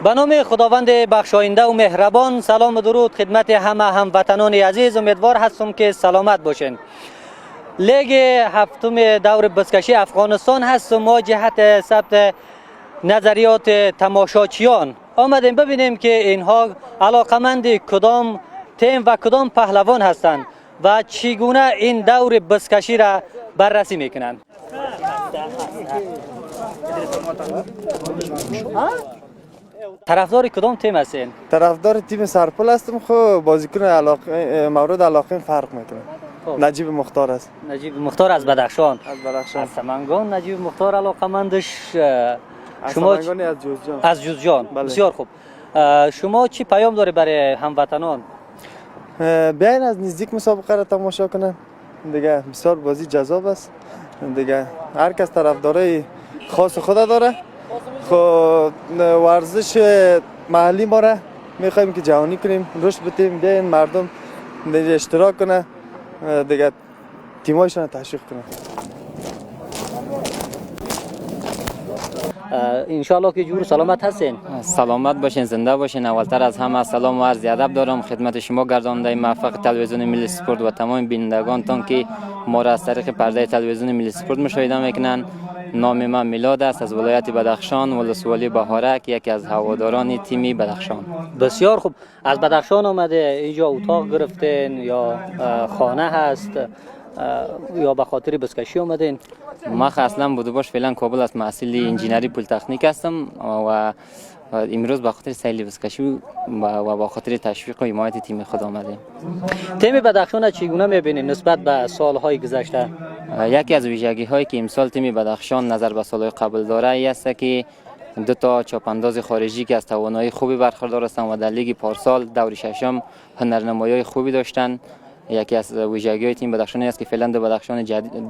به نام خداوند بخشاینده و مهربان، سلام و درود خدمت همه هموطنان عزیز. امیدوار هستم که سلامت باشین. لیگ هفتم دور بزکشی افغانستان هست و ما جهت ثبت نظریات تماشاچیان آمدیم ببینیم که اینها علاقمند کدام تیم و کدام پهلوان هستند و چگونه این دور بزکشی را بررسی میکنند. طرفدار کدام تیم هستین؟ طرفدار تیم سرپل هستم. خب بازیکن مورد علاقه فرق میکنه. نجیب مختار است. نجیب مختار از بدخشان. از بدخشان. از سمنگان نجیب مختار علاقمندش. شما از جوزجان. از جوزجان. بله. بسیار خوب. شما چی پیام داری برای هموطنان؟ بیاین از نزدیک مسابقه را تماشا کنن. دیگه بسیار بازی جذاب است. دیگه هر کس طرفدارای خاص خود داره. خب ورزش محلی ما را میخوایم که جهانی کنیم، رشد بدیم، بیاین مردم دیگه اشتراک کنه، دیگه تیمایشان تشویق کنه. انشالله که جور سلامت هستین. سلامت باشین، زنده باشین. اولتر از همه سلام و عرض ادب دارم خدمت شما گرداننده موفق تلویزیون ملی اسپورت و تمام بینندگانتان که ما را از طریق پرده تلویزیون ملی اسپورت مشاهده میکنن. نام من میلاد است، از ولایت بدخشان، ولسوالی بهارک، یکی از هواداران تیم بدخشان. بسیار خوب. از بدخشان آمده اینجا اتاق گرفتین یا خانه هست یا به خاطر بزکشی آمدین؟ ما اصلا بودوباش فعلا کابل است، محصل انجینری پلی‌تکنیک هستم و امروز به خاطر سیل بزکشی و به خاطر تشویق و حمایت تیم خود آمدیم. تیم بدخشان چگونه می‌بینید نسبت به سال‌های گذشته؟ یکی از ویژگی‌هایی که امسال تیم بدخشان نظر به سال‌های قبل داره است که دو تا چاپانداز خارجی که از توانایی خوبی برخوردار هستند و در لیگ پارسال دور ششم هنرنمایی‌های خوبی داشتند. یکی از ویژگی‌های تیم بدخشان است که فعلا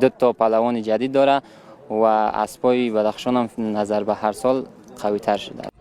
دو تا پهلوان جدید داره و اسبای بدخشان هم نظر به هر سال قوی‌تر شده.